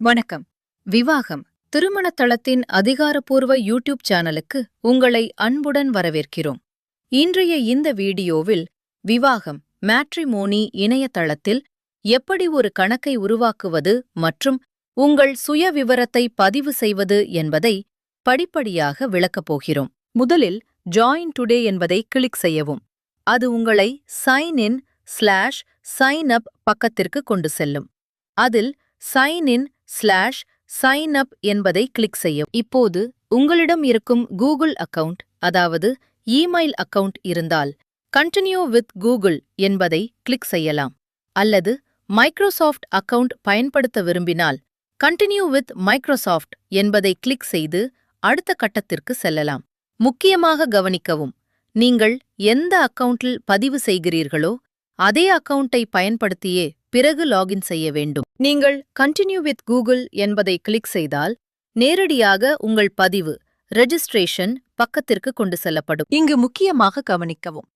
வணக்கம். விவாகம் திருமண தளத்தின் அதிகாரப்பூர்வ யூடியூப் சேனலுக்கு உங்களை அன்புடன் வரவேற்கிறோம். இன்றைய இந்த வீடியோவில் விவாகம் மேட்ரிமோனி இணையதளத்தில் எப்படி ஒரு கணக்கை உருவாக்குவது மற்றும் உங்கள் சுயவிவரத்தை பதிவு செய்வது என்பதை படிப்படியாக விளக்கப் போகிறோம். முதலில் ஜாயின் டுடே என்பதை கிளிக் செய்யவும். அது உங்களை சைன் இன்/சைன் அப் பக்கத்திற்கு கொண்டு செல்லும். அதில் சைன் இன்/சைன் அப் என்பதை கிளிக் செய்யவும். இப்போது உங்களிடம் இருக்கும் கூகுள் அக்கவுண்ட், அதாவது இமெயில் அக்கவுண்ட் இருந்தால் கண்டினியூ வித் கூகுள் என்பதை கிளிக் செய்யலாம். அல்லது மைக்ரோசாஃப்ட் அக்கவுண்ட் பயன்படுத்த விரும்பினால் கண்டினியூ வித் மைக்ரோசாஃப்ட் என்பதை கிளிக் செய்து அடுத்த கட்டத்திற்கு செல்லலாம். முக்கியமாக கவனிக்கவும், நீங்கள் எந்த அக்கவுண்டில் பதிவு செய்கிறீர்களோ அதே அக்கவுண்டை பயன்படுத்தியே பிறகு லாகின் செய்ய வேண்டும். நீங்கள் கண்டினியூ வித் கூகுள் என்பதை கிளிக் செய்தால் நேரடியாக உங்கள் பதிவு ரெஜிஸ்ட்ரேஷன் பக்கத்திற்கு கொண்டு செல்லப்படும். இங்கு முக்கியமாக கவனிக்கவும்,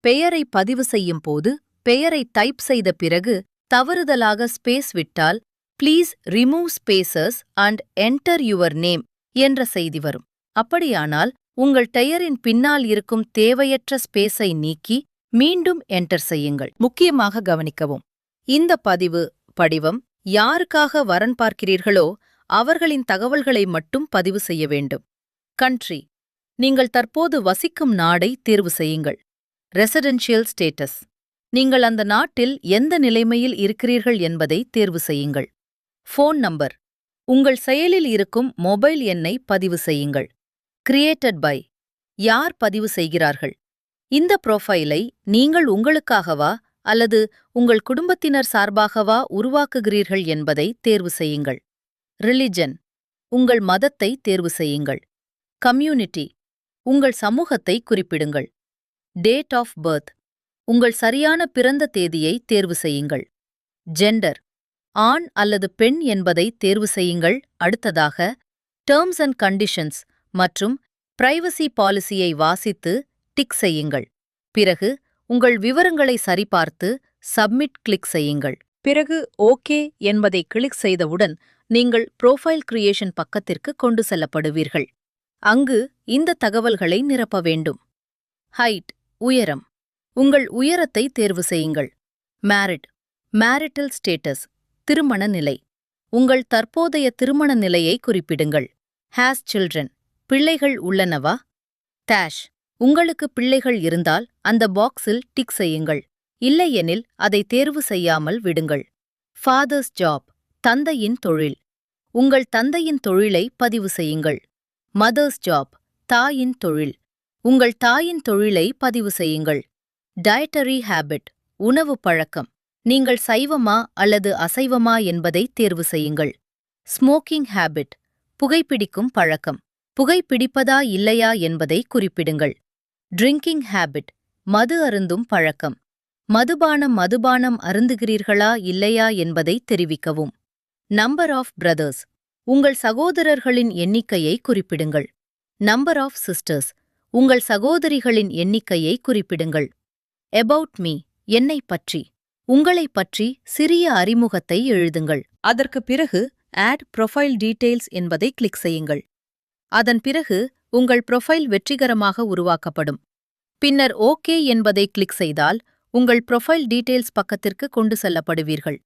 பெயரை பதிவு செய்யும் போது பெயரை டைப் செய்த பிறகு தவறுதலாக ஸ்பேஸ் விட்டால் please remove spaces and enter your name என்ற செய்தி வரும். அப்படியானால் உங்கள் பெயரின் பின்னால் இருக்கும் தேவையற்ற ஸ்பேஸை நீக்கி மீண்டும் என்டர் செய்யுங்கள். முக்கியமாக கவனிக்கவும், இந்த பதிவு படிவம் யாருக்காக வரன் பார்க்கிறீர்களோ அவர்களின் தகவல்களை மட்டும் பதிவு செய்ய வேண்டும். கண்ட்ரி, நீங்கள் தற்போது வசிக்கும் நாடை தேர்வு செய்யுங்கள். ரெசிடென்ஷியல் ஸ்டேட்டஸ், நீங்கள் அந்த நாட்டில் எந்த நிலைமையில் இருக்கிறீர்கள் என்பதை தேர்வு செய்யுங்கள். ஃபோன் நம்பர், உங்கள் செயலில் இருக்கும் மொபைல் எண்ணை பதிவு செய்யுங்கள். கிரியேட்டட் பை, யார் பதிவு செய்கிறார்கள்? இந்த ப்ரொஃபைலை நீங்கள் உங்களுக்காகவா அல்லது உங்கள் குடும்பத்தினர் சார்பாகவா உருவாக்குகிறீர்கள் என்பதை தேர்வு செய்யுங்கள். ரிலிஜன், உங்கள் மதத்தை தேர்வு செய்யுங்கள். கம்யூனிட்டி, உங்கள் சமூகத்தை குறிப்பிடுங்கள். டேட் ஆஃப் பர்த், உங்கள் சரியான பிறந்த தேதியை தேர்வு செய்யுங்கள். ஜெண்டர், ஆண் அல்லது பெண் என்பதை தேர்வு செய்யுங்கள். அடுத்ததாக டெர்ம்ஸ் அண்ட் கண்டிஷன்ஸ் மற்றும் பிரைவசி பாலிசியை வாசித்து டிக் செய்யுங்கள். பிறகு உங்கள் விவரங்களை சரிபார்த்து சப்மிட் கிளிக் செய்யுங்கள். பிறகு ஓகே என்பதை கிளிக் செய்தவுடன் நீங்கள் ப்ரொஃபைல் கிரியேஷன் பக்கத்திற்கு கொண்டு செல்லப்படுவீர்கள். அங்கு இந்த தகவல்களை நிரப்ப வேண்டும். ஹைட், உயரம், உங்கள் உயரத்தை தேர்வு செய்யுங்கள். மேரிட், மேரிட்டல் ஸ்டேட்டஸ், திருமண நிலை, உங்கள் தற்போதைய திருமண நிலையை குறிப்பிடுங்கள். ஹேஸ் சில்ட்ரன், பிள்ளைகள் உள்ளனவா? டேஷ், உங்களுக்கு பிள்ளைகள் இருந்தால் அந்த பாக்ஸில் டிக் செய்யுங்கள். இல்லையெனில் அதை தேர்வு செய்யாமல் விடுங்கள். ஃபாதர்ஸ் ஜாப், தந்தையின் தொழில், உங்கள் தந்தையின் தொழிலை பதிவு செய்யுங்கள். மதர்ஸ் ஜாப், தாயின் தொழில், உங்கள் தாயின் தொழிலை பதிவு செய்யுங்கள். டயட்டரி ஹேபிட், உணவு பழக்கம், நீங்கள் சைவமா அல்லது அசைவமா என்பதை தேர்வு செய்யுங்கள். ஸ்மோக்கிங் ஹேபிட், புகைப்பிடிக்கும் பழக்கம், புகைப்பிடிப்பதா இல்லையா என்பதை குறிப்பிடுங்கள். ட்ரிங்கிங் ஹேபிட், மது அருந்தும் பழக்கம், மதுபானம் அருந்துகிறீர்களா இல்லையா என்பதை தெரிவிக்கவும். நம்பர் ஆஃப் பிரதர்ஸ், உங்கள் சகோதரர்களின் எண்ணிக்கையை குறிப்பிடுங்கள். நம்பர் ஆஃப் சிஸ்டர்ஸ், உங்கள் சகோதரிகளின் எண்ணிக்கையை குறிப்பிடுங்கள். அபவுட் மீ, என்னைப் பற்றி, உங்களைப் பற்றி சிறிய அறிமுகத்தை எழுதுங்கள். அதற்கு பிறகு ஆட் ப்ரொஃபைல் டீடெயில்ஸ் என்பதை கிளிக் செய்யுங்கள். அதன் பிறகு உங்கள் ப்ரொஃபைல் வெற்றிகரமாக உருவாக்கப்படும். பின்னர் ஓகே என்பதை கிளிக் செய்தால் உங்கள் ப்ரொஃபைல் டீடெயில்ஸ் பக்கத்திற்கு கொண்டு செல்லப்படுவீர்கள்.